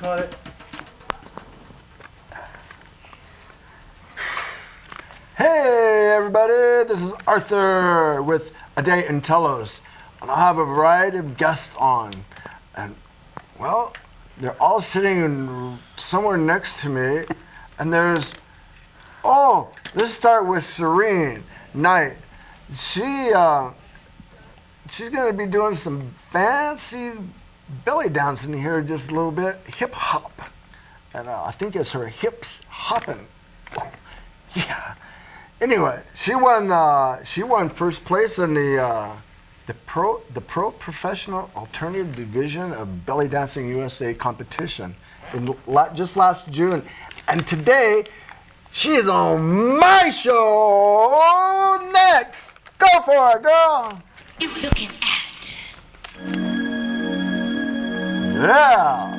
Got it. Hey everybody, this is Arthur with Aday and Telos, and I have a variety of guests on, and well, they're all sitting somewhere next to me, and let's start with Serene Knight. She's gonna be doing some fancy belly dancing here just a little bit, hip hop, and I think it's her hips hopping. Yeah. Anyway, she won first place in the pro professional alternative division of belly dancing USA competition just last June, and today she is on my show next. Go for it, girl. You looking at? Yeah.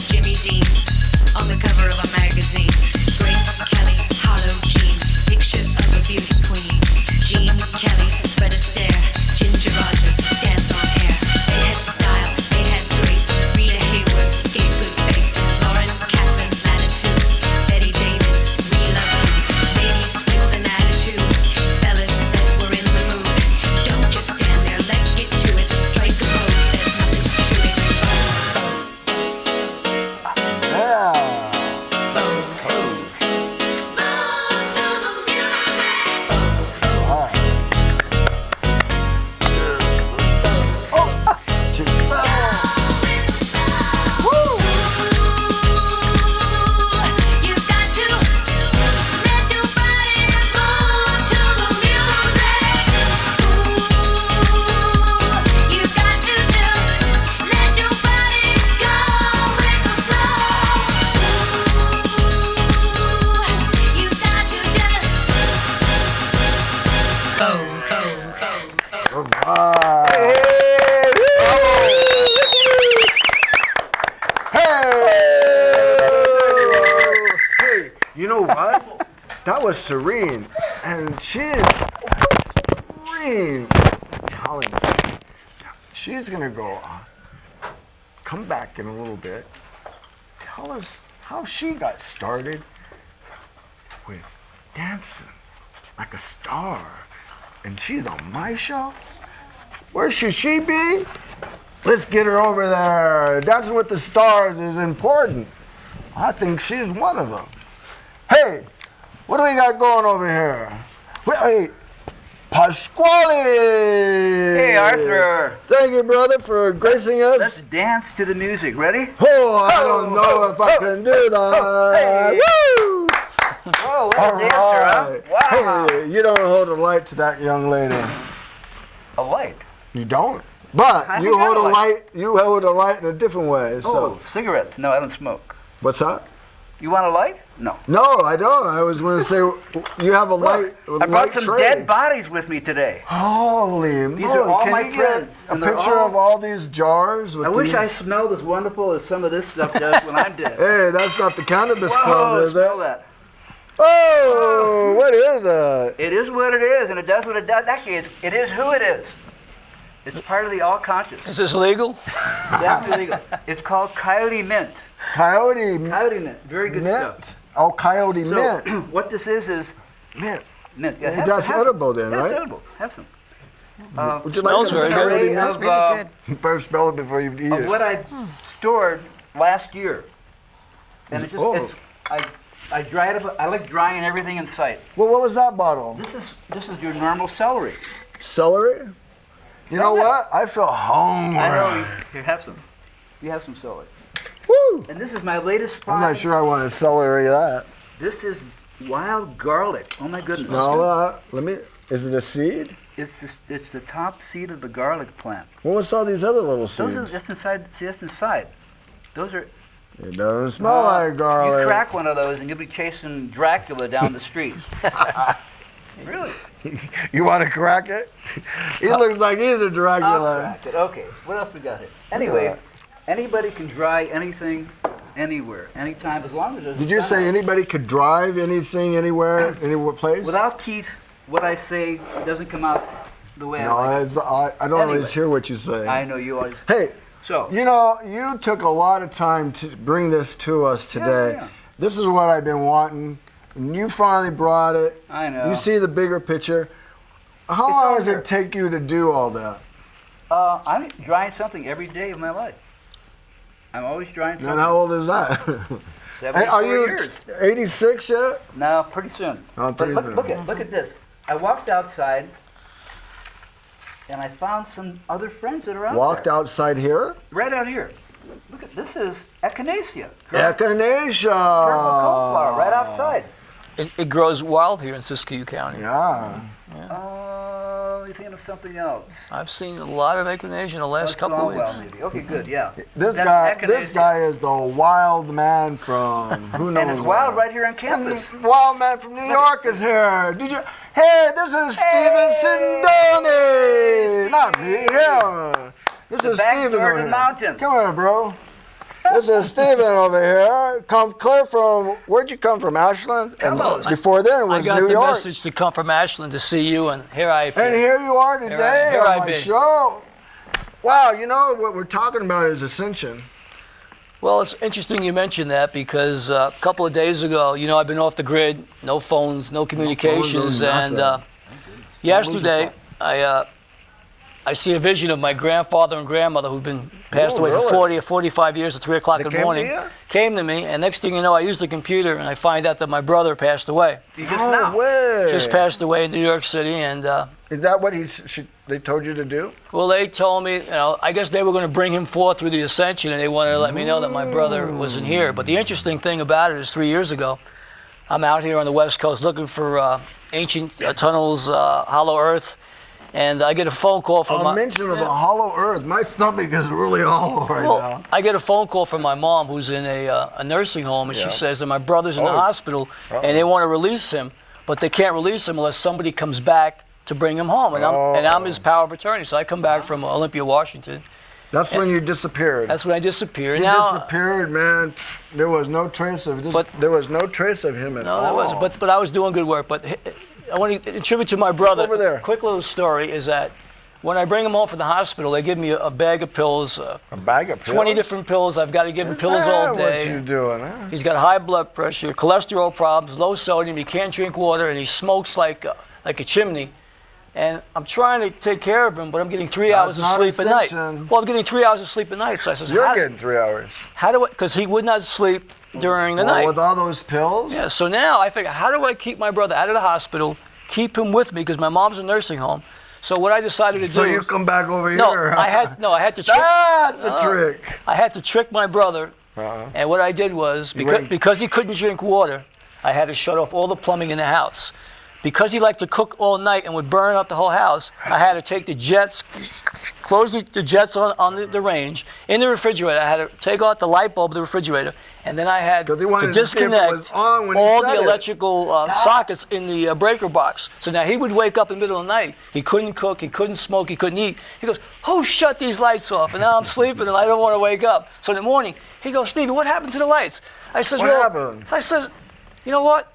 Jimmy Dean, what? That was Serene, and she is extreme talented. She's gonna come back in a little bit. Tell us how she got started with dancing like a star, and she's on my show. Where should she be? Let's get her over there. Dancing with the Stars is important. I think she's one of them. Hey, what do we got going over here? Hey, Pasquale! Hey, Arthur. Thank you, brother, for gracing us. Let's dance to the music. Ready? Oh, I don't know if I can do that. Hey. Woo! Oh, what All a dancer, huh? Wow. Hey, you don't hold a light to that young lady. A light. You don't? But I you got hold a a light. light. You hold a light in a different way. So Oh, cigarettes. No, I don't smoke. what's that? You want a light? No. No, I don't. I was going to say you have a light. I brought some dead bodies with me today. Holy moly! These are all Can my you friends, get a and they're picture all- of all these jars? With I wish I these- smelled as wonderful as some of this stuff does when I'm dead. Hey, that's not the cannabis club, Whoa, is smell it? that. Oh, what is that? It is what it is, and it does what it does. Actually, it is who it is. It's part of the all-conscious. Is this legal? That's illegal. It's called coyote mint. Coyote Coyote mint. Very good stuff. mint. Oh, coyote So, mint. what this is Mint. mint. Yeah, That's have some. edible then, Yeah, right? it's edible. Have some. Would you Smells like very a good. coyote Smells mint? really good. First smell it before you eat Of it. what I stored last year, and it just Oh. it's, I dry it up. I like drying everything in sight. Well, what was that bottle? This is your normal celery. Celery? You know Smell what? I feel hungry. I know. You have some. You have some celery. Woo! And this is my latest I'm find. not sure I want to celery that. This is wild garlic. Oh my goodness. No, let me. Is it a seed? It's the top seed of the garlic plant. Well, what's all these other little Those are seeds? that's inside. See, that's inside. Those are. It doesn't smell like garlic. You crack one of those and you'll be chasing Dracula down the street. Really? You want to crack it? He looks like he's a I'll Dracula. crack it. Okay. What else we got here? Anyway, anybody can dry anything, anywhere, anytime, as long as there's. Did you say anybody could drive anything anywhere, any place? Without teeth, what I say doesn't come out the way No, I like. I don't always Anyway. hear what you say. I know you always. Hey, So. you know, you took a lot of time to bring this to us today. Yeah. This is what I've been wanting, and you finally brought it. I know. You see the bigger picture. How It's long all does there. it take you to do all that? I'm drying something every day of my life. I'm always drying something. And how old is that? 74 Hey, are you years. 86 yet? No, pretty soon. Oh, But pretty look, soon. look at this. I walked outside, and I found some other friends that are out Walked there. outside here? Right out here. Look at this is echinacea. Purple Echinacea. coneflower right outside. It grows wild here in Siskiyou County. Yeah. Oh, you thinking of something else? I've seen a lot of echinacea in the last couple of weeks. Well, maybe. Okay, good. Yeah. This That's guy echinacea. is the wild man from who knows And it's wild where. right here on campus. Wild man from New York is here. Did you? Hey, this is Steven Sindoni. Not me. Yeah. This is back Steven door over to the here. mountain. Come here, bro. This is Steven over here. Come clear from. Where'd you come from, Ashland? And Telos. before then, it I was got New the York. message to come from Ashland to see you, and here I appear. And here you are today Here I on my be. show. Wow, you know what we're talking about is ascension. Well, it's interesting you mentioned that because a couple of days ago, you know, I've been off the grid, no phones, no communications, nothing. and yesterday I see a vision of my grandfather and grandmother who've been passed Oh, away really? for 40 or 45 years at 3 o'clock They in the came to morning. you? Came to me, and next thing you know, I use the computer and I find out that my brother passed away. You just No now. way. Just passed away in New York City, and Is that what they told you to do? well, they told me, you know, I guess they were going to bring him forth through the ascension, and they wanted to let me know that my brother wasn't here. But the interesting thing about it is 3 years ago, I'm out here on the West Coast looking for ancient tunnels, hollow earth, and I get a phone call from A mention of a hollow earth. My stomach is really hollow right now. I get a phone call from my mom who's in a nursing home, and Yeah. she says that my brother's in the Oh. hospital, and they want to release him, but they can't release him unless somebody comes back to bring him home. And I'm his power of attorney. So I come back from Olympia, Washington, That's when you disappeared. That's when I disappeared. You Now, disappeared, man. There was no trace of there was no trace of him at all. no, there wasn't. But I was doing good work. But I want to attribute to my brother. Over there. Quick little story is that when I bring him home from the hospital, they give me a bag of pills. A bag of pills? 20 different pills. I've got to give him pills all day. What you doing, huh? He's got high blood pressure, cholesterol problems, low sodium. He can't drink water, and he smokes like a chimney. And I'm trying to take care of him, but I'm getting 3 hours of not sleep at night. ascension. Well, I'm getting 3 hours of sleep at night. So I says, You're getting 3 hours. how do I? Because he would not sleep during the night. With all those pills? Yeah. So now I figure, how do I keep my brother out of the hospital, keep him with me, because my mom's in a nursing home. So what I decided to do. So you come back over No, here. I had to trick. That's a trick. I had to trick my brother. And what I did was, because he couldn't drink water, I had to shut off all the plumbing in the house. Because he liked to cook all night and would burn up the whole house, I had to take the jets, close the jets on the range. In the refrigerator, I had to take out the light bulb of the refrigerator, and then I had to disconnect all the electrical sockets in the breaker box. So now he would wake up in the middle of the night. He couldn't cook, he couldn't smoke, he couldn't eat. He goes, "Who shut these lights off?" And now I'm sleeping and I don't want to wake up. So in the morning, he goes, "Stevie, what happened to the lights?" I says, What happened? I says, "You know what?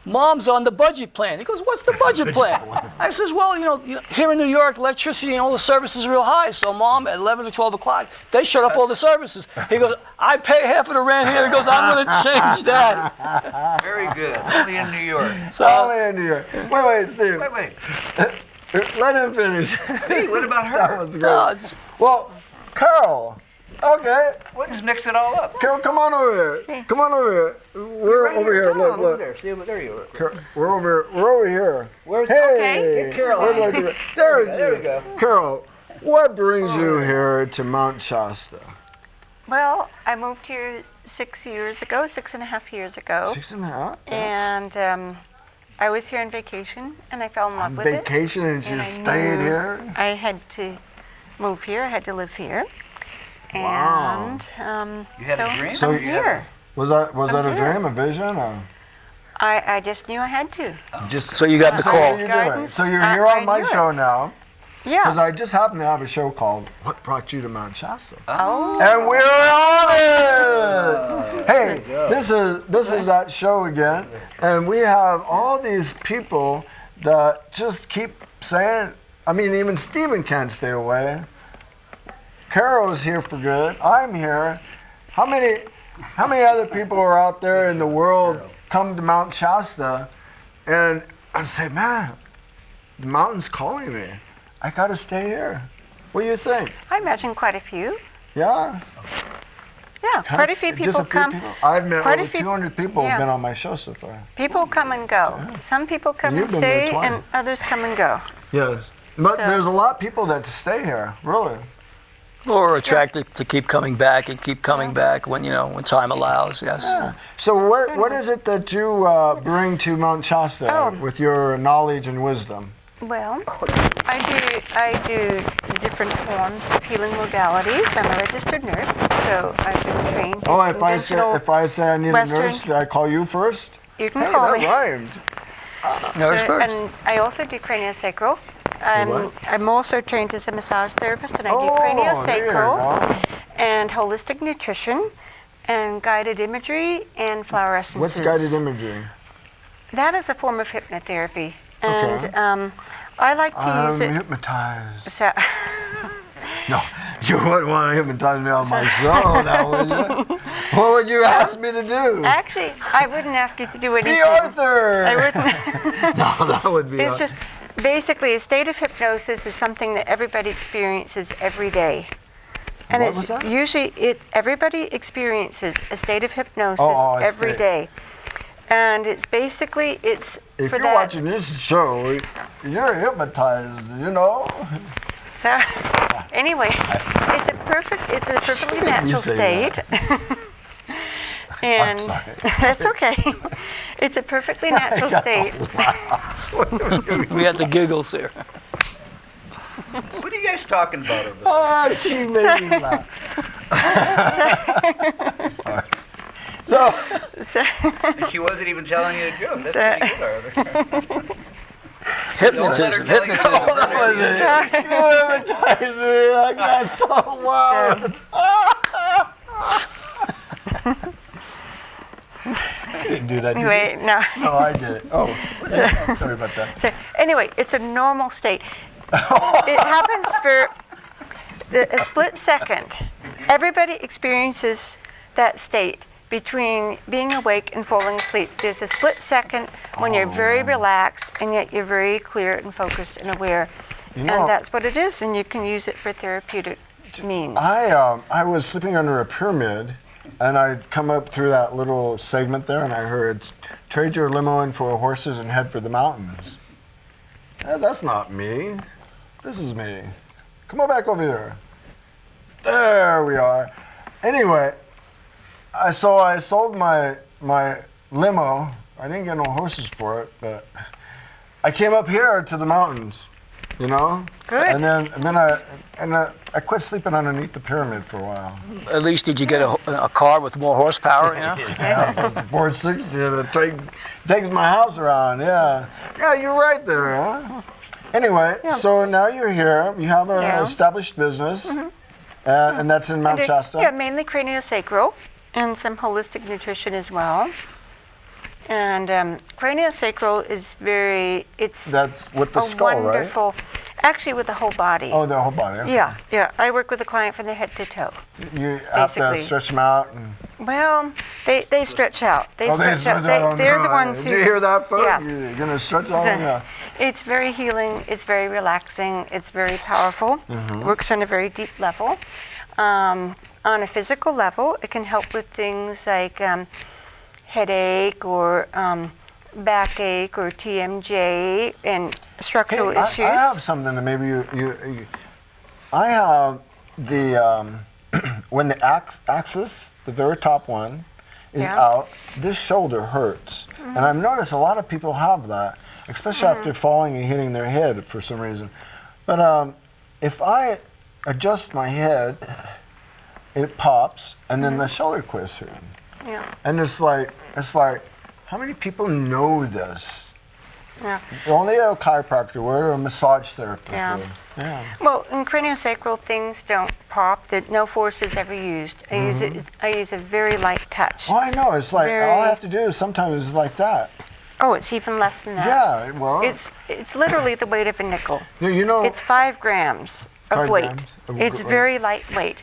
Mom's on the budget plan." He goes, "What's the budget plan?" I says, "Well, here in New York, electricity and all the services are real high. So Mom, at 11 or 12 o'clock, they shut off all the services." He goes, "I pay half of the rent here." He goes, "I'm going to change that." Very good. Only in New York. So, Only in New York. Wait, Steve. Wait. Let him finish. Hey, what about her? That was great. no, Well, Carol. Okay. What just mixed it all up? Carol, come on over here. Come on over here. We're over here. Come on, over Look. there. See, there you are. Carol, we're over here. Where's Hey. Get Carol Where'd on. I do it? There There we go. Carol, what brings you here to Mount Shasta? Well, I moved here 6.5 years ago. 6.5? And I was here on vacation, and I fell in love with it. Vacation and you And I stayed knew here? I had to move here. I had to live here. Wow. And You had a dream? So I'm here. Was that a here. dream, a vision, or I just knew I had to. just? So you got the So call. what are you doing? Guidance, So you're I- here on I my knew it. show now because Yeah. I just happen to have a show called "What Brought You to Mount Shasta," Oh. and we're on it. Hey, this is that show again, and we have all these people that just keep saying. I mean, even Stephen can't stay away. Carol's here for good. I'm here. How many other people are out there in the world come to Mount Shasta and I say, man, the mountain's calling me. I gotta stay here. What do you think? I imagine quite a few. Yeah? Yeah, quite a few people Just a few come. people? I've met quite a over few- 200 people yeah. have been on my show so far. People come and go. Some people come You've and been there stay, twice. and others come and go. Yes. But So- there's a lot of people that stay here, really. Or attracted to keep coming back and keep coming back when time allows. Yes. Yeah. So what is it that you bring to Mount Shasta Oh. with your knowledge and wisdom? Well, I do different forms of healing modalities. I'm a registered nurse, so I've been trained. Oh, in if I say I need Western- a nurse, I call you first? You can Hey, call that me. rhymed. Nurse first. And I also do craniosacral. what? I'm also trained as a massage therapist, and I do Oh, there you craniosacral go. and holistic nutrition and guided imagery and flower essences. What's guided imagery? That is a form of hypnotherapy, and Okay. I like to I'm use it. hypnotized. So, No, you wouldn't want to hypnotize me on my show, now would you? What would you ask me to do? actually, I wouldn't ask you to do anything. Be Arthur! I wouldn't. No, that would be It's just basically a state of hypnosis is something that everybody experiences every day. And What it's was that? usually everybody experiences a state of hypnosis Oh, a every state. day. And it's basically If for you're that. watching this show, you're hypnotized, you know? So anyway, it's a perfectly natural say state. And sorry. that's okay. It's a perfectly natural state. We had the giggles there. What are you guys talking about over there? Oh, she made me laugh. So, So, She wasn't even telling you a joke. That's So- pretty good, Arthur. Hypnotism. Don't let her tell you Oh, that was it. You hypnotized me. I got so wild. I didn't do that. Did Anyway, no. you? Oh, I did it. Oh, sorry about that. So anyway, it's a normal state. It happens for a split second. Everybody experiences that state between being awake and falling asleep. There's a split second when you're very relaxed and yet you're very clear and focused and aware. You know, And that's what it is, and you can use it for therapeutic means. I was sleeping under a pyramid, and I'd come up through that little segment there, and I heard, trade your limo in for horses and head for the mountains. That's not me. This is me. Come on back over here. There we are. Anyway, I sold my limo. I didn't get no horses for it, but I came up here to the mountains, you know? Good. And then I quit sleeping underneath the pyramid for a while. At least did you get a car with more horsepower, you know? Yeah, it's 460 and it takes my house around, yeah. Yeah, you're right there, huh? Anyway, so now you're here. You have an established business, and that's in Mount Shasta? Yeah, mainly craniosacral and some holistic nutrition as well. And craniosacral is That's with the skull, wonderful, actually with the whole body. Oh, the whole body. Okay. Yeah. I work with a client from the head to toe. You have to Basically. stretch them out. Well, they stretch out. They stretch out. They're the ones who. Did you hear that, folks? Yeah. You're going to stretch out? So, Yeah. It's very healing. It's very relaxing. It's very powerful. It works on a very deep level. On a physical level, it can help with things like headache or backache or TMJ and structural issues. I have something that maybe you I have the when the axis, the very top one, is out, this shoulder hurts. And I've noticed a lot of people have that, especially after falling and hitting their head for some reason. But if I adjust my head, it pops, and then the shoulder quits hurting. Yeah. And it's like, how many people know this? Yeah. Only a chiropractor would, or a massage therapist Yeah. would. Yeah. Well, in craniosacral, things don't pop. That no force is ever used. I use a very light touch. Oh, I know. It's like Very- all I have to do is sometimes it's like that. Oh, it's even less than that. Yeah. Well. It's literally the weight of a nickel. you know. It's 5 grams of 5 weight. grams of It's weight. very lightweight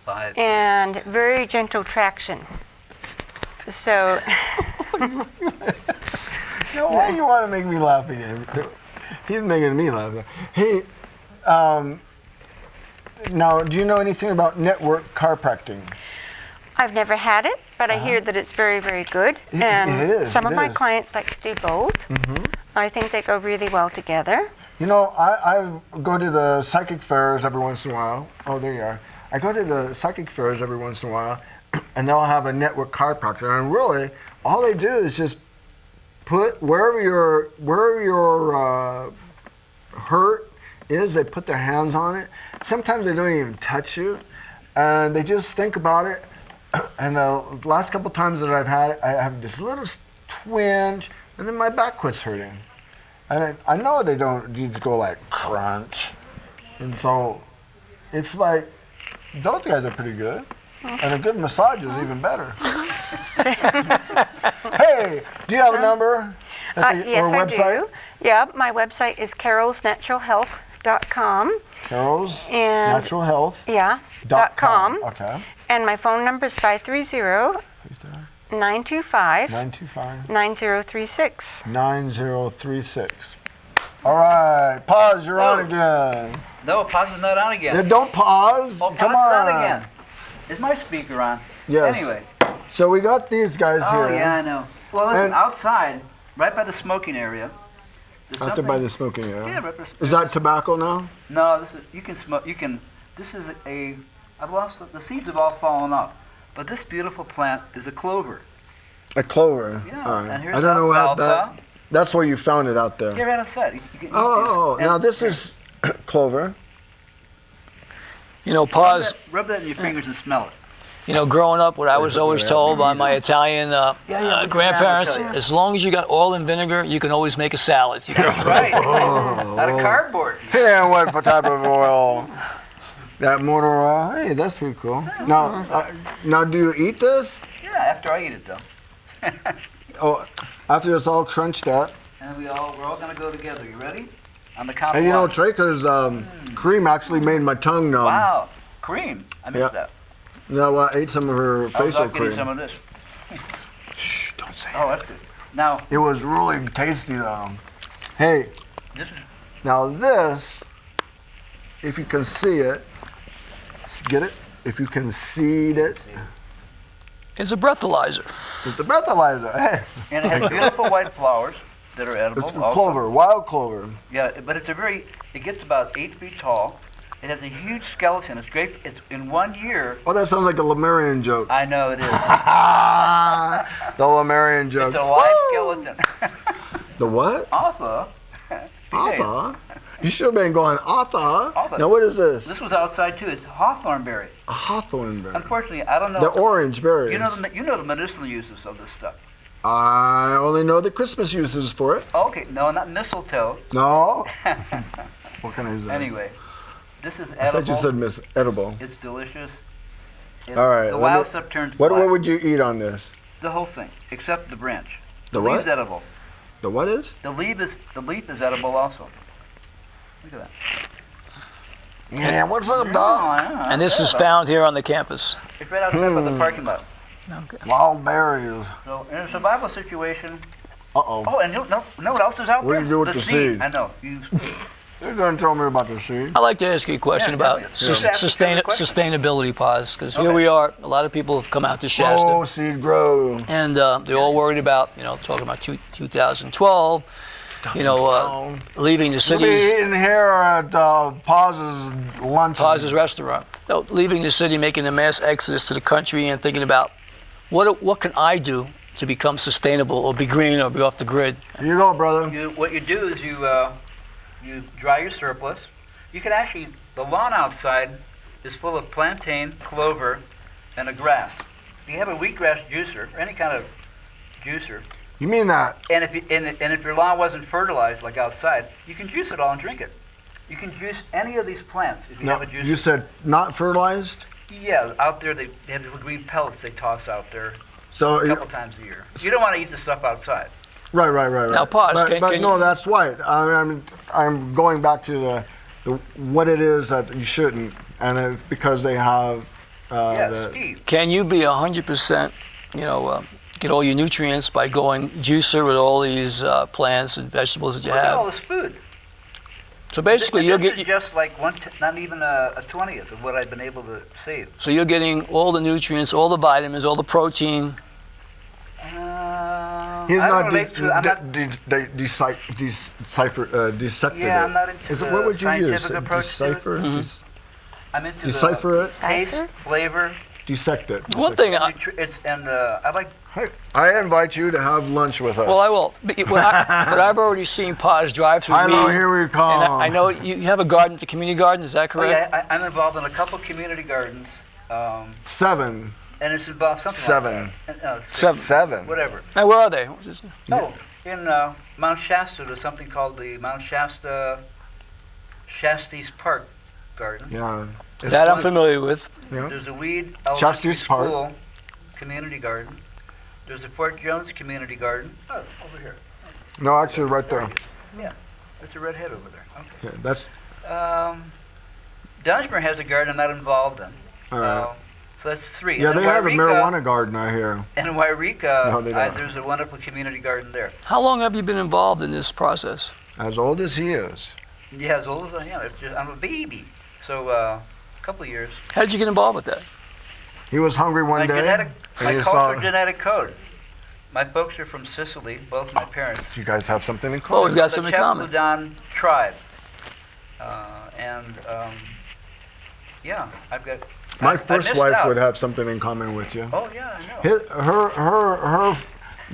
5. and very gentle traction. So, Why do you want to make me laugh again? He's making me laugh. Hey, now, do you know anything about network chiropractic? I've never had it, but I hear that it's very, very good. And it is, some it of my is. clients like to do both. I think they go really well together. You know, I go to the psychic fairs every once in a while. Oh, there you are. I go to the psychic fairs every once in a while, and they'll have a network chiropractor. And really, all they do is just put wherever your hurt is, they put their hands on it. Sometimes they don't even touch you, and they just think about it. And the last couple times that I've had it, I have this little twinge, and then my back quits hurting. And I know they don't need to go like crunch. And so it's like, those guys are pretty good. And a good massage is even better. Hey, do you have a number? Yes, or a website? I do. Yeah, my website is carolsnaturalhealth.com. Carol's And- Natural Health. Yeah, .com. .com. Okay. And my phone number is 530-925-9036. 925 9036. All right, pause. You're on Oh. again. No, pause is not on again. Yeah, don't pause. Oh, Come pause is on. again. Is my speaker on? Yes. Anyway. So we got these guys Oh, here. yeah, I know. Well, listen, And- outside, right by the smoking area. there's Out there by something- the smoking area. Yeah, right by the Is that tobacco now? No, you can smoke. This is I've lost the seeds have all fallen off, but this beautiful plant is a clover. A clover. Yeah, All right. and here's I don't know how alfalfa. that's where you found it out there. Yeah, right outside. Oh, and now this here, is clover. You know, pause. Rub that in your fingers and smell it. You know, growing up, what I was always told by my Italian yeah, grandparents, tell you. as long as you got oil and vinegar, you can always make a salad. You can, Right. Out of cardboard. Yeah, what type of oil? That motor oil. Hey, that's pretty cool. Now, do you eat this? Yeah, after I eat it though. Oh, after it's all crunched up. And we're all gonna go together. You ready? On the count Hey, of you know, one. Traeger's cream actually made my tongue numb. Wow, cream. I missed Yeah. that. No, I ate some of her I was facial out getting cream. some of this. Shh, don't say Oh, that's good. Now, it. It was really tasty though. Hey, this is now this, if you can see it, get it? If you can seed it, it's a breathalyzer. it's a breathalyzer. Hey, and it has beautiful white flowers that are edible. it's also. clover, wild clover. Yeah, but it gets about 8 feet tall. It has a huge skeleton. It's great. It's in 1 year. Oh, that sounds like a Lemurian joke. I know it is. The Lemurian joke. It's a live skeleton. The what? Arthur. Arthur? You should have been going Arthur. Arthur. Now what is this? This was outside too. It's hawthorn berry. A hawthorn berry. Unfortunately, I don't know. The orange berries. You know the medicinal uses of this stuff. I only know the Christmas uses for it. Okay, no, not mistletoe. No. What can I say? Anyway, this is I edible. thought you said edible. It's delicious. All right, The let wild me- stuff turns What black. would you eat on this? The whole thing, except the branch. The leaf's what? edible. The what is? The leaf is edible also. Look at that. Yeah, what's up, dog? Yeah, And this yeah, is found here on the campus. It's right outside of the parking lot. Wild berries. So in a survival situation. Uh-oh. Oh, and know what else is out What do there? you do with the seed? I know. You're going to tell me about the seed. I'd like to ask you a question Yeah, about definitely. Just ask us a question. sustainability, Paz, because here Okay. we are. A lot of people have come out to Shasta. Oh, seed grow. And they're all worried about, talking about 2012, leaving the We'll be cities, eating here at Paz's lunch. Paz's restaurant, leaving the city, making a mass exodus to the country, and thinking about what can I do to become sustainable or be green or be off the grid. Here you go, brother. What you do is you dry your surplus. You can actually, the lawn outside is full of plantain, clover, and a grass. If you have a wheatgrass juicer or any kind of juicer, You mean that? and if your lawn wasn't fertilized like outside, you can juice it all and drink it. You can juice any of these plants if you No, have a juicer. you said not fertilized? Yeah, out there they have little green pellets they toss out there So, a couple times a year. You don't want to eat the stuff outside. right. Now, pause. But, Can no, you- that's right. I'm going back to the what it is that you shouldn't, and because they have Yeah, Steve. Can you be 100%, get all your nutrients by going juicer with all these plants and vegetables that you Look at all have? this food. So basically, you'll this get is just like not even a 20th of what I've been able to save. so you're getting all the nutrients, all the vitamins, all the protein. He's I not don't relate to. I'm not. dissected Yeah, it. I'm not into the What would you use? scientific approach to it. Decipher? I'm into Decipher the it? taste, Decipher? flavor, Dissect it. One thing, I like. Hey, I invite you to have lunch with us. well, I will. But I've already seen Paz drive through Hello, me. here we come. And I know you have a garden, the community garden. Is that Oh correct? yeah, I'm involved in a couple community gardens, 7. and it's about something Seven. like that. Seven. 7. Whatever. Now, where are they? What's this? Oh, in Mount Shasta, there's something called the Mount Shasta's Park Garden. Yeah. That I'm familiar with. Yeah. There's a Weed Elementary Shasta's Park. School Community Garden. There's a Fort Jones Community Garden. Oh, over here. No, actually, right there. That's a red head over there. Okay. Yeah, that's. Dunsmere has a garden I'm not involved in. All right. So that's 3. Yeah, And they in have a Wairika- marijuana garden, I hear. And in Wairika, No, they don't. there's a wonderful community garden there. How long have you been involved in this process? As old as he is. Yeah, as old as I am. I'm a baby. So a couple of years. How did you get involved with that? He was hungry one My day. genetic, and my he cultural saw. genetic code. My folks are from Sicily, both my parents. You guys have something in Oh, common. we've got The something in common. Chapludan tribe. Yeah, I've got. My I first missed wife out. would have something in common with you. Oh yeah, I know. Her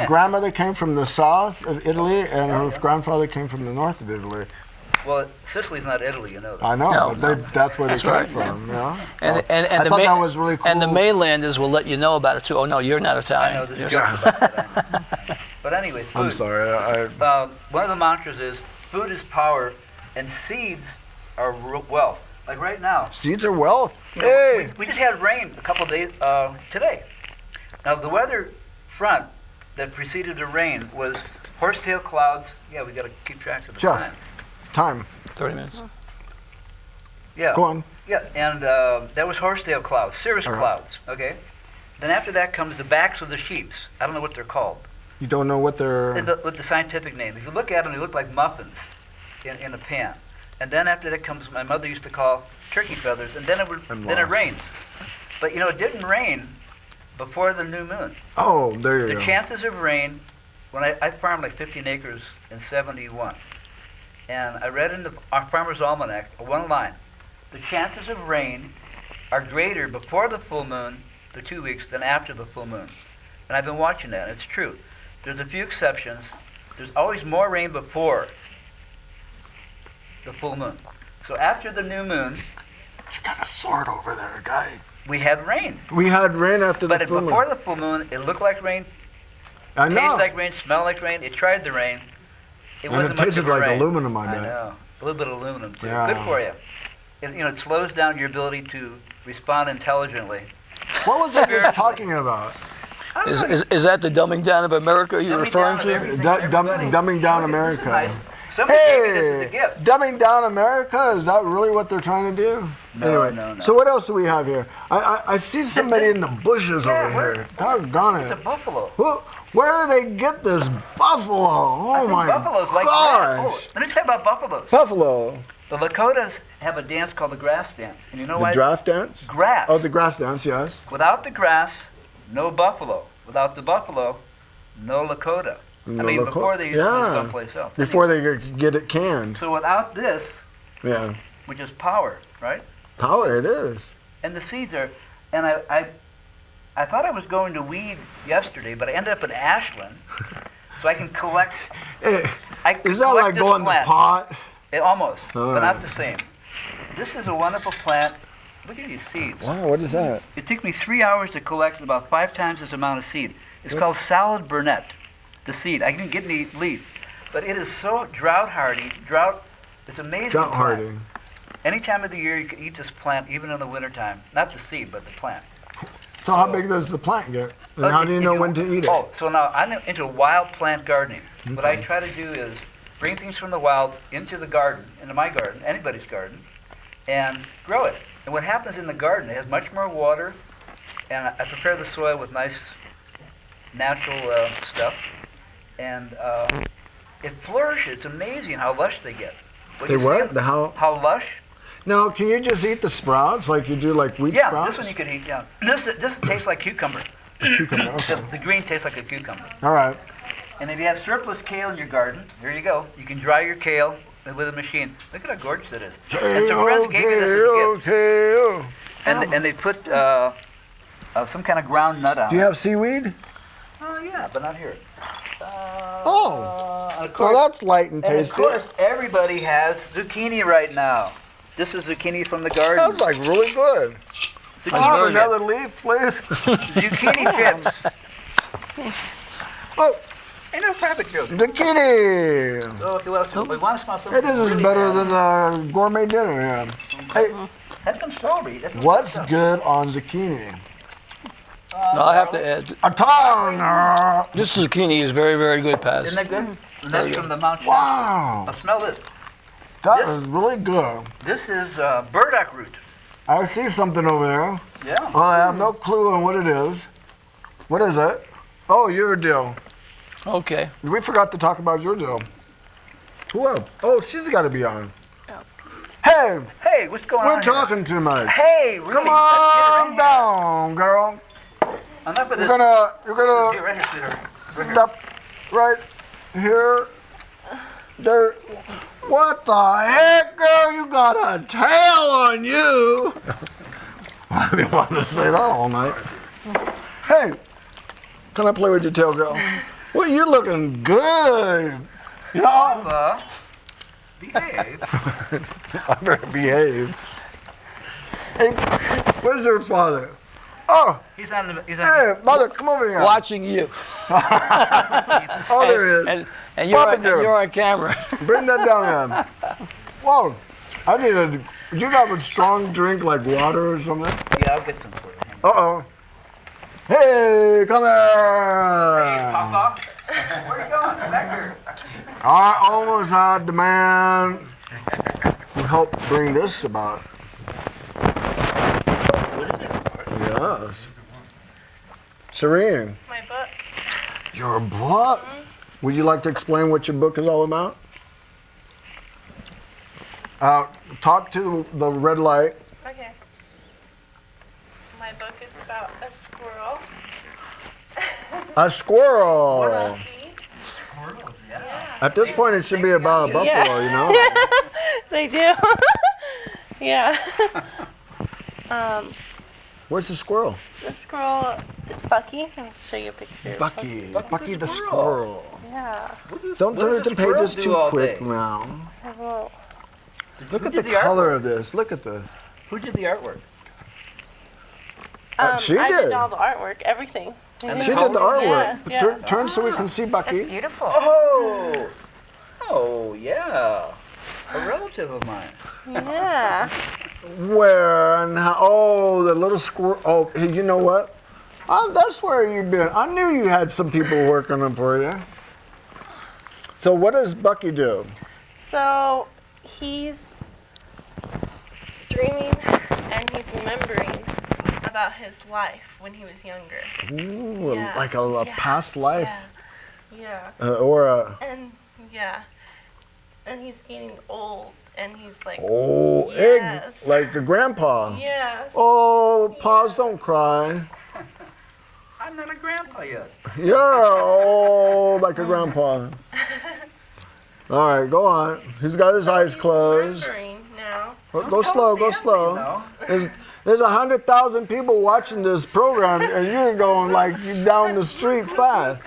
grandmother came from the south of Italy, and her grandfather came from the north of Italy. Well, Sicily's not Italy, you know that. I know, No, but that's where they That's came right. from. Yeah. And I the thought that was really cool. And the mainlanders will let you know about it too. Oh no, you're not I Italian. know there's You're- jokes about that. I know. But anyway, food. I'm sorry. One of the mantras is food is power, and seeds are wealth. Like right now, Seeds are wealth. you know, Hey. we just had rain a couple days today. Now the weather front that preceded the rain was horsetail clouds. Yeah, we got to keep track of the Jeff. time. Time. 30 minutes. Yeah. Go on. Yeah, and that was horsetail clouds, cirrus Uh-huh. clouds. Okay. Then after that comes the backs of the sheeps. I don't know what they're called. You don't know what they're. With the scientific name. If you look at them, they look like muffins in a pan. And then after that comes my mother used to call turkey feathers, and then I'm then it lost. rains. But you know, it didn't rain before the new moon. Oh, there you The go. chances of rain, when I farmed like 15 acres in '71, and I read in our Farmer's Almanac one line: the chances of rain are greater before the full moon, the 2 weeks, than after the full moon. And I've been watching that. It's true. There's a few exceptions. There's always more rain before the full moon. So after the new moon, You got a sword over there, guy. we had rain. We had rain after the But full moon. before the full moon, it looked like rain, I tasted know. like rain, smelled like rain. It tried the rain. It And wasn't it much tasted of a like rain. aluminum, I I bet. know. A little bit of aluminum too. Yeah. Good for you. It slows down your ability to respond intelligently. What was I just talking about? I don't know. Is that the dumbing down of America you're Dumbing referring down of to? everything, Dumbing everybody. down This is America. nice. Somebody gave me this as a Hey, gift. dumbing down America? Is that really what they're trying to do? No, anyway, no. so what else do we have here? I see somebody in the bushes Yeah, over where- here. Doggone It's a it. buffalo. Where do they get this buffalo? Oh I think my buffaloes like gosh. grass. Oh, let me tell you about buffaloes. Buffalo. The Lakotas have a dance called the grass dance. And you know The why? draft dance? Grass. Oh, the grass dance, yes. Without the grass, no buffalo. Without the buffalo, no Lakota. No I mean, Lako- before they used to yeah. live someplace else. Before they get it canned. So without this, Yeah. which is power, right? Power, it is. And the seeds are, and I thought I was going to weed yesterday, but I ended up in Ashland, so I can collect. I can Is that collect like this going to plant. pot? Almost, All but not right. the same. This is a wonderful plant. Look at these seeds. Wow, what is that? It took me 3 hours to collect about 5 times this amount of seed. It's called salad burnet, the seed. I didn't get any leaf, but it is so drought hardy. It's amazing. Drought plant. hardy. Any time of the year you can eat this plant, even in the wintertime. Not the seed, but the plant. So how big does the plant get? And But how do you if know when to eat it? Oh, so now I'm into wild plant gardening. What I Okay. try to do is bring things from the wild into the garden, into my garden, anybody's garden, and grow it. And what happens in the garden, it has much more water, and I prepare the soil with nice natural stuff, and it flourishes. It's amazing how lush they get. When They you see what? them- The how? How lush? Now, can you just eat the sprouts like you do like wheat Yeah, sprouts? this one you could eat. Yeah, this tastes like cucumber. Cucumber, okay. The green tastes like a cucumber. All right. And if you have surplus kale in your garden, there you go. You can dry your kale with a machine. Look at how gorgeous it is. And some friends gave me this as a gift. Kale. And they put some kind of ground nut on Do you it. have seaweed? Oh, yeah, but not here. Oh. And of course, Well, that's light and and of tasty. course, everybody has zucchini right now. This is zucchini from the garden. That's like really good. Zucchini I'll have really good. another leaf, please. Zucchini chips. Oh, Ain't no private joke. zucchini. Oh, okay, well, so we want to smell something. Hey, this is really better bad. than a gourmet dinner. Yeah. Hey, Have some celery. That's what's stuff. good on zucchini? No, I have to add. A tongue. This zucchini is very, very good, Paz. Isn't that good? And that's from the Mount Shasta. Wow, Now, smell this. that This- is really good. This is burdock root. I see something over there. Yeah. Well, I have no clue on what it is. What is it? Oh, your deal. Okay. We forgot to talk about your deal. Who else? Oh, she's got to be on. Hey, Hey, what's going we're on here? talking too much. Hey, really? Come Let's get her on in down, girl. here. Enough of this. You're gonna Here, right here, sweetheart. Right here. stop right here. There. What the heck, girl? You got a tail on you. I didn't want to say that all night. Hey, can I play with your tail, girl? Well, you looking good. You know, Behave. I better behave. Hey, where's her father? Oh, He's on the. He's hey, on. mother, come over here. Watching you. Oh, there he is. And you're, Papa on, Joe. and you're on camera. Bring that down there. Whoa, I need a. Do you have a strong drink like water or something? Yeah, I'll get some for you. Uh-oh. Hey, come here. Papa. Where are you going? Back here. I almost had the man who helped bring this about. What is it? Yes. Serene, My book. your book? Would you like to explain what your book is all about? Talk to the red light. Okay. My book is about a squirrel. A squirrel. Buffy. Squirrels, yeah. At this point, it should be about a buffalo, you know? They do. Yeah. Where's the squirrel? The squirrel, Bucky. I'll show you a picture. of Bucky. Bucky Bucky the the squirrel. squirrel. Yeah. Don't What turn does the a squirrel pages do too all quick day? now. I will. Look Who at the did color artwork? of this. Look at this. Who did the artwork? She I did. did all the artwork, everything. And She did the artwork. Yeah, yeah. Turn so we can see Bucky. Beautiful. Oh. Oh yeah. A relative of mine. Yeah. Where and how? Oh, the little squirrel. Oh, hey, you know what? That's where you've been. I knew you had some people working on for you. So what does Bucky do? So he's dreaming and he's remembering about his life when he was younger. Ooh, Yeah. like a Yeah. past life, Yeah. or a And yeah. And he's getting old and he's like, oh Yes. egg, like a grandpa. yeah. Oh, paws don't cry. I'm not a grandpa yet. You're old like a grandpa. All right, go on. He's got his eyes closed. Remembering now. Go slow, go slow. No. There's 100,000 people watching this program, and you're going like you down the street fast.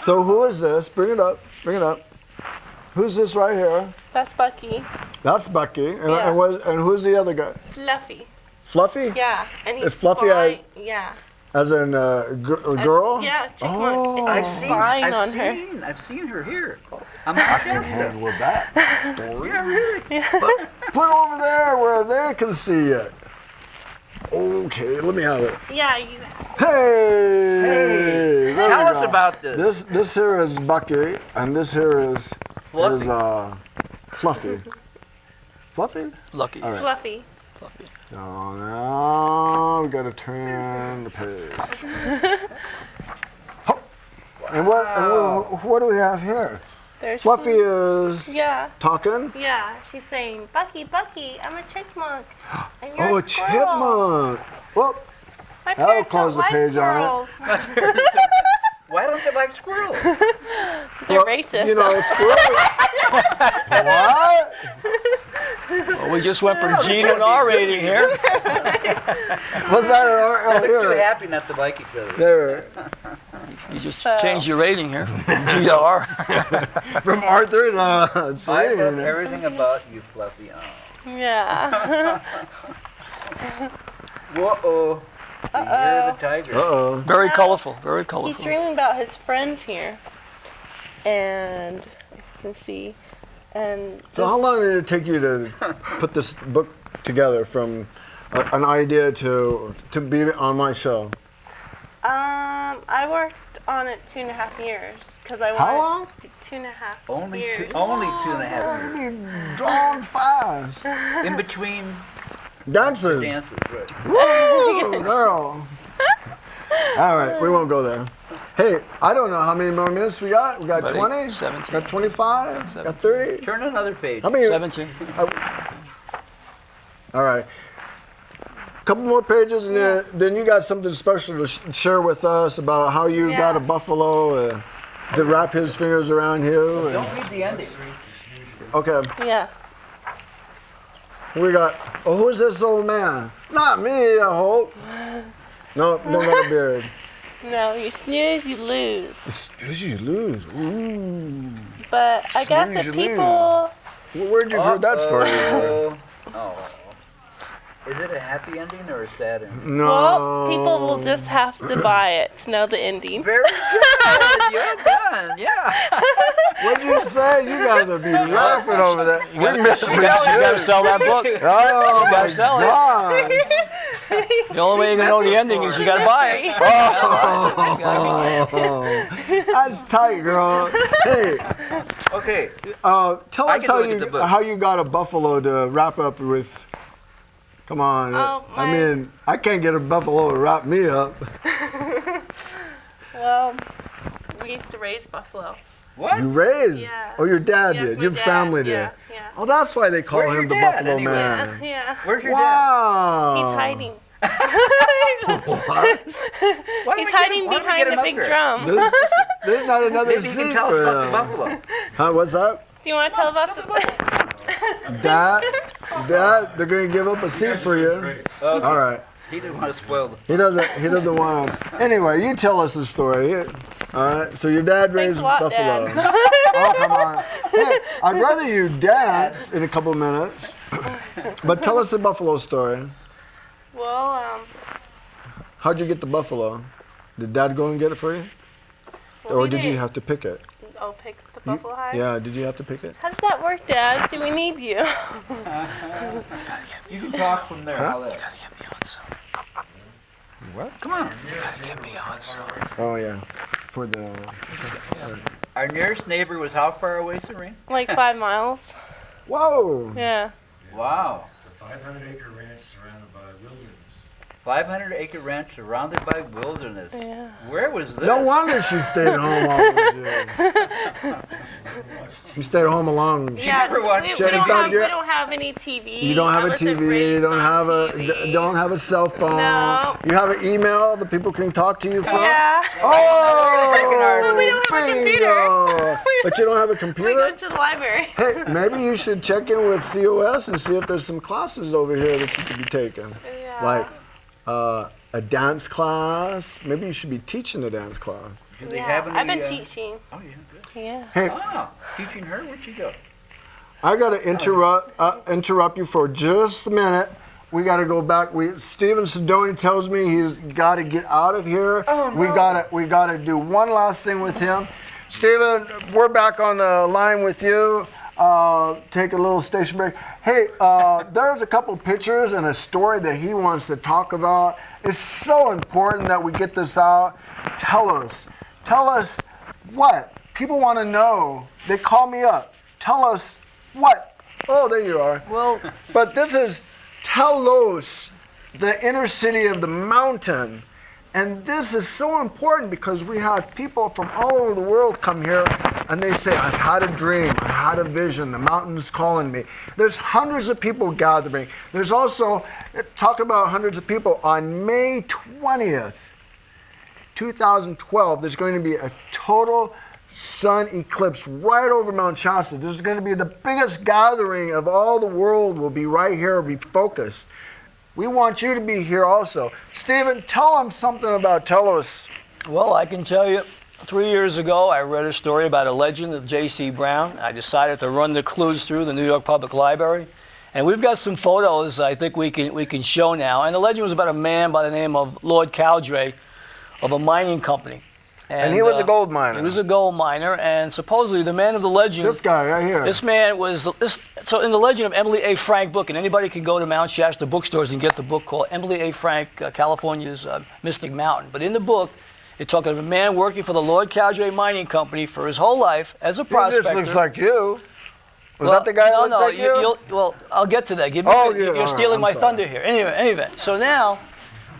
So who is this? Bring it up. Bring it up. Who's this right here? That's Bucky. That's Bucky. And, Yeah. and who's the other guy? Fluffy. Fluffy? Yeah. And he's If Fluffy flying. Yeah. As in a girl? Yeah, chipmunk. Oh. And I've he's seen. flying I've on her. seen. I've seen her here. I'm not sure. And with that story. Yeah, really. Put it over there where they can see it. Okay, let me have it. Yeah, you. Hey! There we Tell us go. about this. This here is Bucky, and this here is Fluffy. Fluffy. Fluffy? Lucky. All right. Fluffy. Oh, now we gotta turn the page. Ho! And what do we have here? There's Fluffy is Yeah. talking. Yeah. She's saying, Bucky, Bucky, I'm a chipmunk. And you're Oh, a a squirrel. chipmunk. Well, My That'll parents close don't the like page on it. squirrels. Why don't they like squirrels? They're racist. you know, squirrel. What? Well, we just went from G to an R rating here. What's that? Oh, They're too here. happy not to like each other. There. You just changed your rating here from G to R. From Arthur to I love Serene. everything about you, Fluffy. Oh. Yeah. Whoa-oh. You hear the tiger. Uh-oh. Very colorful. Very He's colorful. dreaming about his friends here. And if you can see. And So how long did it take you to put this book together from an idea to be on my show? I worked on it 2.5 years because I How wanted long? 2.5 Only years. two, only 2.5 years. You drawn fast. In between Dances. dances, right. Woo, girl. All right, we won't go there. Hey, I don't know how many more minutes we got. We got About 20? 17. Got 25? Got 30? Turn another page. How many? 17. All right. Couple more pages, and then you got something special to share with us about how you Yeah. got a buffalo to wrap his fingers around you. And, Don't read the ending. okay, Yeah. we got. Oh, who's this old man? Not me, I hope. No, don't got a beard. No, you snooze, you lose. You lose. Ooh. But I guess Snooze, if you people Where'd you hear that story? Oh. Is it a happy ending or a sad ending? No. Well, people will just have to buy it to know the ending. Very good. You're done. Yeah. What'd you say? You guys would be laughing over that. You gotta sell that book. Oh, You gotta sell it. God. The only way you can know the ending is you gotta buy it. That's tight, girl. Hey, Okay. tell I us can look at the book. how you got a buffalo to wrap up with. Come on. Oh, I mean, I can't get a buffalo to wrap me up. Well, we used to raise buffalo. What? You raised? Yeah. Oh, your dad Yes, did. my Your dad, family did. Yeah, yeah. Oh, that's why they call Where's him your the dad, Buffalo anyway? Man. Yeah. Where's your dad? Wow. He's hiding. Why don't He's we get hiding him- why don't we behind get the him up big here? drum. There's not another Maybe you seat can tell us for about the him. buffalo. Huh, what's that? Do you want to tell about the? Dad, they're going to give up a seat for you. Okay. All right. He didn't want to spoil the. He doesn't want to. Anyway, you tell us the story. All right. So your dad raised Thanks a lot, buffalo. Dad. Oh, come on. Hey, I'd rather you dance in a couple minutes. But tell us the buffalo story. Well, How'd you get the buffalo? Did Dad go and get it for you? well, Or we did you didn't- have to pick it? Oh, pick the buffalo hide. Yeah, did you have to pick it? How does that work, Dad? See, we need you. You can talk from there. How that? What? Come on. Oh, yeah. For the. Our nearest neighbor was how far away, Serene? Like 5 miles. Whoa! Yeah. Wow. It's a 500-acre ranch surrounded by wilderness. 500-acre ranch surrounded by wilderness. Yeah. Where was this? No wonder she stayed home all those years. You stayed home alone. Yeah. never watched we, we, Jenny don't Thug have, yet? we don't have any TV. You don't have I a wasn't TV. You raised don't on have TV. don't have a cell phone. No. You have an email that people can talk to you from. Yeah. Oh, We don't have a computer. bingo. But you don't have a We go computer. to the library. Hey, maybe you should check in with COS and see if there's some classes over here that you could be taking, Yeah. like a dance class. Maybe you should be teaching a dance class. Do they Yeah. have any? I've been teaching. Oh, yeah, good. Yeah. Hey, Oh, teaching her? Where'd she go? I got to interrupt you for just a minute. We got to go back. Stephen Sindoni tells me he's got to get out of here. Oh, no. We got to do one last thing with him. Stephen, we're back on the line with you. Take a little station break. Hey, there's a couple pictures and a story that he wants to talk about. It's so important that we get this out. Tell us what people want to know. They call me up. Tell us what. Oh, there you are. Well, But this is Telos, the inner city of the mountain. And this is so important because we have people from all over the world come here and they say, I've had a dream, I had a vision, the mountain's calling me. There's hundreds of people gathering. There's also, talk about hundreds of people, on May 20th, 2012, there's going to be a total sun eclipse right over Mount Shasta. This is going to be the biggest gathering of all the world will be right here, be focused. We want you to be here also. Stephen, tell them something about Telos. well, I can tell you, 3 years ago, I read a story about a legend of J.C. Brown. I decided to run the clues through the New York Public Library. And we've got some photos I think we can show now. And the legend was about a man by the name of Lord Cowdray of a mining company. And he was a gold miner. He was a gold miner, and supposedly the man of the legend. This guy right here. This man was so in the Legend of Emily A. Frank book, and anybody can go to Mount Shasta bookstores and get the book called Emily A. Frank, California's Mystic Mountain. But in the book, it talks of a man working for the Lord Cowdray Mining Company for his whole life as a He prospector. just looks like you. Was Well, that the guy that no, looked like you? well, I'll get to that. Oh, yeah, all You're right, stealing I'm my sorry. thunder here. Anyway, so now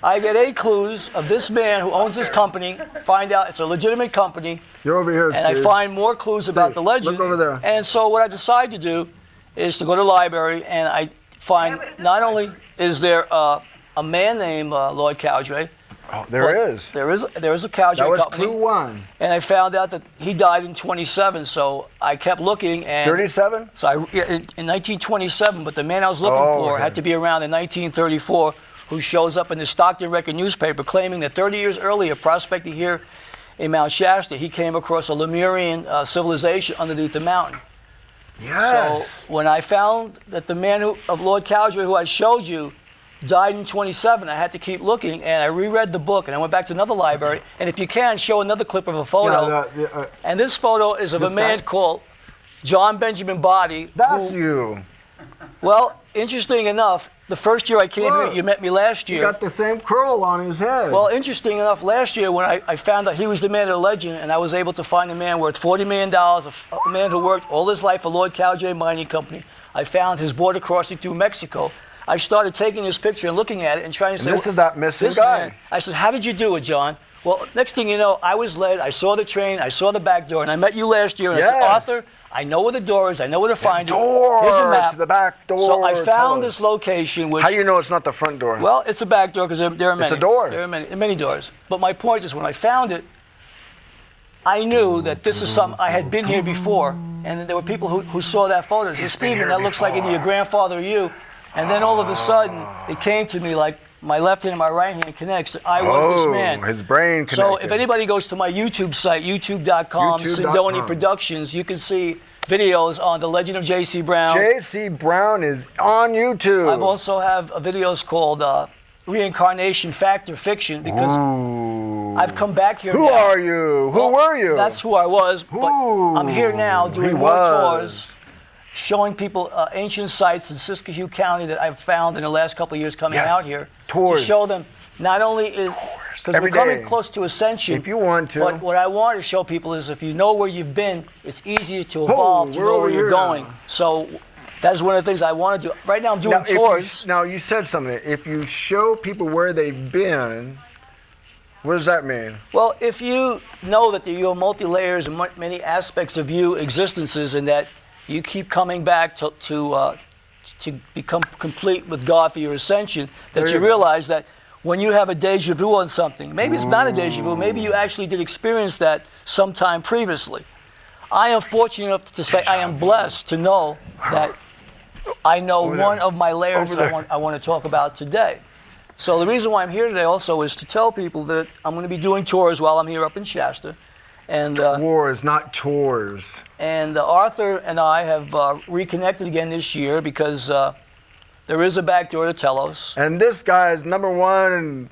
I get 8 clues of this man who owns this company, find out it's a legitimate company, You're over here, and I Steve. find more clues about Steve, the legend. look over there. And so what I decide to do is to go to the library, and I find not only is there a man named Lord Cowdray, Oh, but there is. there is a Cowdray That was company, clue 1. and I found out that he died in 27. So I kept looking, and 37? so in 1927, but the man I was looking Oh, for okay. had to be around in 1934, who shows up in the Stockton Record newspaper claiming that 30 years earlier, prospecting here in Mount Shasta, he came across a Lemurian civilization underneath the mountain. Yes. So when I found that the man of Lord Cowdery, who I showed you, died in 27, I had to keep looking, and I reread the book, and I went back to another library. And if you can, show another clip of a photo. And this photo is of a man called John Benjamin Body. That's you. Well, interesting enough, the first year I came here, you met me last year. He got the same curl on his head. Well, interesting enough, last year when I found out he was the man of the legend, and I was able to find a man worth $40 million, a man who worked all his life for Lord Cowdery Mining Company. I found his border crossing through Mexico. I started taking this picture and looking at it and trying to say, this is that missing guy. Man. I said, how did you do it, John? Well, next thing you know, I was led, I saw the train, I saw the back door, and I met you last year, and I said, Arthur, I know where the door is, I know where to find it. Here's a map. To the back door. So I found this location, which... How do you know it's not the front door? Well, it's a back door because there are many. It's a door. There are many doors. But my point is, when I found it, I knew that this is something, I had been here before, and there were people who saw that photo. They said, Stephen, that looks like either your grandfather or you. And then all of a sudden, it came to me like my left hand and my right hand connects. I was this man. His brain connected. So if anybody goes to my YouTube site, youtube.com, Sindoni Productions, you can see videos on The Legend of J.C. Brown. J.C. Brown is on YouTube. I also have videos called Reincarnation Fact or Fiction because I've come back here Who now. are you? Who were you? That's who I was, but I'm here now doing more tours, showing people ancient sites in Siskiyou County that I've found in the last couple of years coming out here. Tours. To show them not only is, because we're coming close to ascension. If you want to. But what I want to show people is if you know where you've been, it's easier to evolve to know where you're going. Now. So that's one of the things I want to do. Right now I'm doing tours. Now you said something. If you show people where they've been, what does that mean? Well, if you know that you have multi-layers and many aspects of you existences and that you keep coming back to become complete with God for your ascension, that you realize that when you have a deja vu on something, maybe it's not a deja vu, maybe you actually did experience that sometime previously. I am fortunate enough to say I am blessed to know that I know one of my layers that I want to talk about today. So the reason why I'm here today also is to tell people that I'm going to be doing tours while I'm here up in Shasta. And tours, not chores. And Arthur and I have reconnected again this year because there is a back door to Telos. And this guy is #1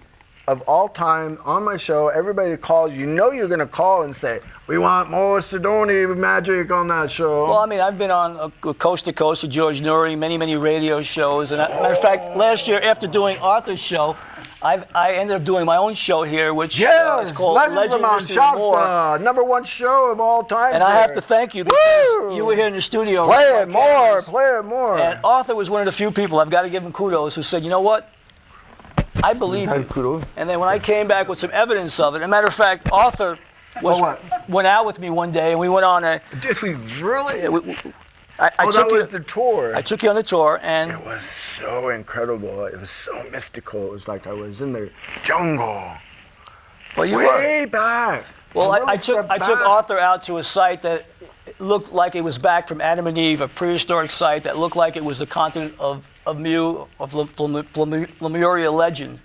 of all time on my show. Everybody calls, you know you're going to call and say, we want more Sindoni magic on that show. Well, I mean, I've been on Coast to Coast with George Nuri, many radio shows. And matter of fact, last year after doing Arthur's show, I ended up doing my own show here, which is called Legend of Mount Shasta, #1 show of all time. And I have to thank you because you were here in the studio. Play it more. And Arthur was one of the few people, I've got to give him kudos, who said, you know what? I believe you. And then when I came back with some evidence of it, as a matter of fact, Arthur went out with me one day and we went on a... Did we really? That was the tour. I took you on the tour, and it was so incredible. It was so mystical. It was like I was in the jungle. Well, you way back. Well, I took Arthur out to a site that looked like it was back from Adam and Eve, a prehistoric site that looked like it was the continent of Mu, of Lemuria legend.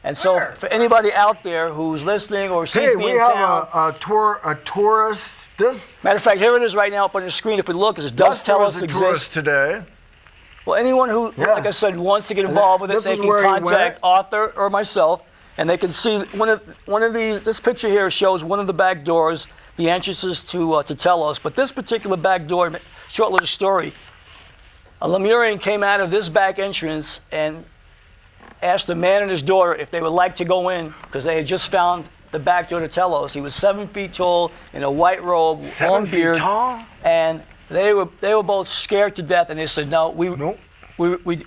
And so, for anybody out there who's listening or sees me in town, a tourist. Matter of fact, here it is right now up on the screen. If we look, it does Telos exist today. Well, anyone who, like I said, wants to get involved with it, they can contact Arthur or myself, and they can see one of these. This picture here shows one of the back doors, the entrances to Telos. But this particular back door, short little story. A Lemurian came out of this back entrance and asked the man and his daughter if they would like to go in because they had just found the back door to Telos. He was 7 feet tall in a white robe, long beard, and they were both scared to death. And they said, "No, we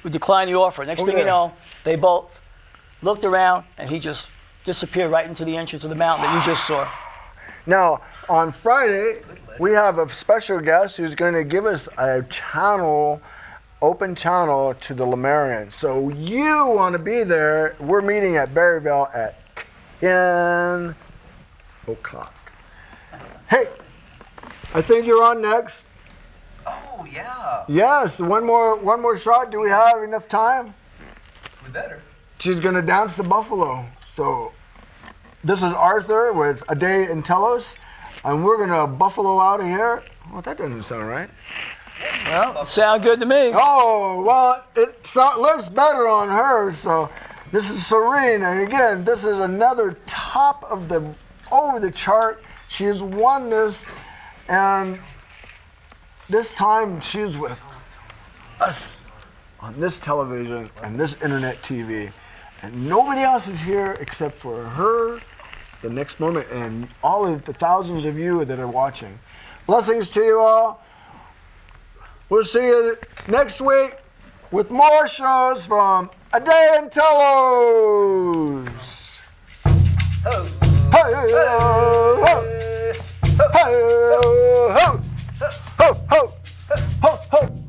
decline the offer." Next thing you know, they both looked around, and he just disappeared right into the entrance of the mountain that you just saw. Now, on Friday, we have a special guest who's going to give us a open channel to the Lemurians. So you want to be there. We're meeting at Berryville at 10 o'clock. Hey, I think you're on next. Oh, yeah. Yes, one more shot. Do we have enough time? We better. She's going to dance the buffalo. So this is Arthur with Aday and Telos, and we're going to buffalo out of here. Well, that doesn't sound right. Well, sound good to me. Oh, well, looks better on her. So this is Serene. And again, this is another top of the over the chart. She has won this. And this time she's with us on this television and this internet TV. And nobody else is here except for her, the next moment, and all of the thousands of you that are watching. Blessings to you all. We'll see you next week with more shows from Aday and Telos. Ho, Hey, ho, ho. Hey, ho, ho, ho, ho, ho.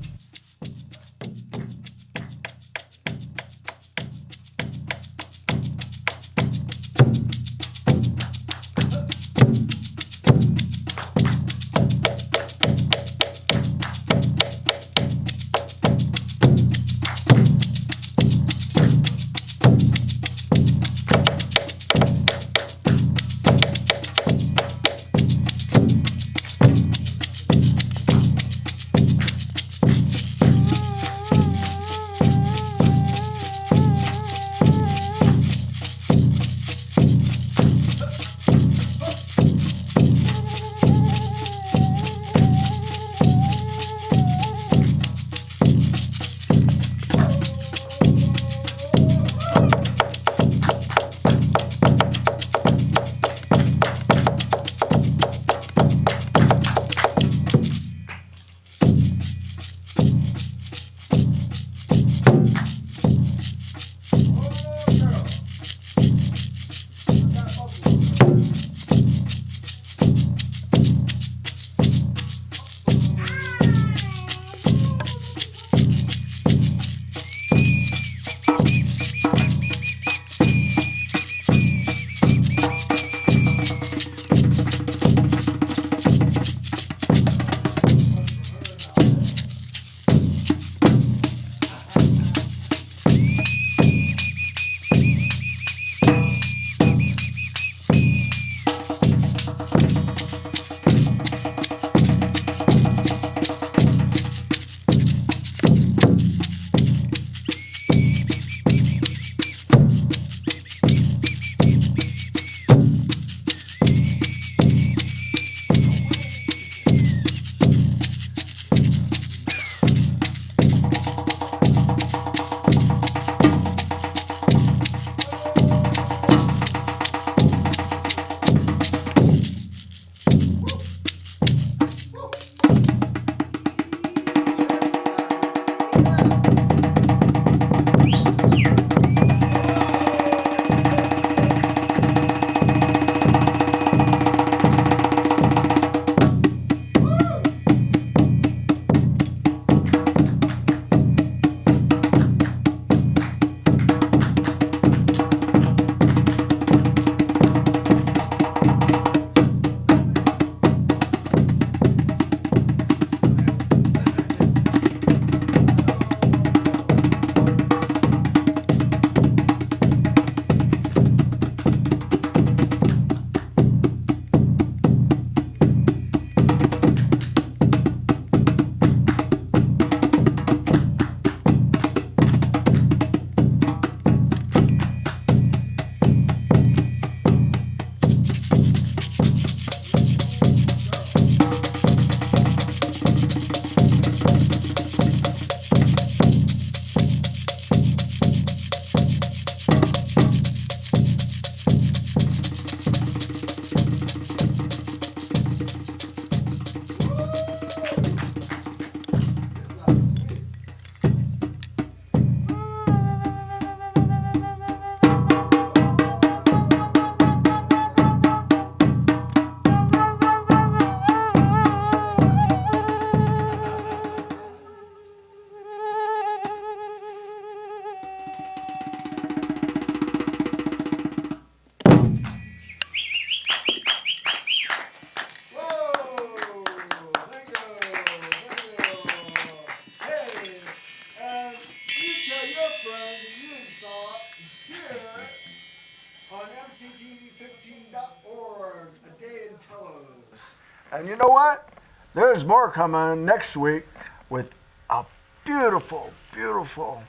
mctv15.org, Aday and Telos. And you know what? There's more coming next week with a beautiful, beautiful,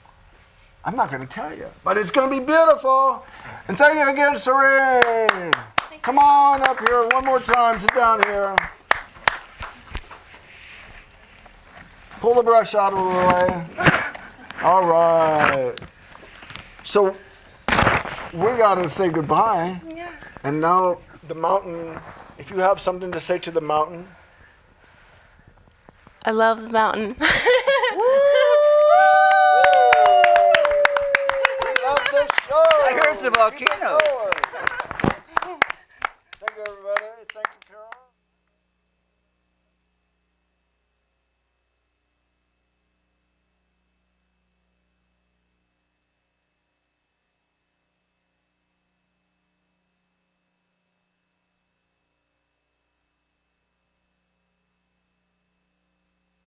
I'm not going to tell you, but it's going to be beautiful. And thank you again, Serene. Come on up here one more time. Sit down here. Pull the brush out of the way. All right. So we got to say goodbye. Yeah. And now the mountain, if you have something to say to the mountain. I love the mountain. Love the show. I heard it's a volcano.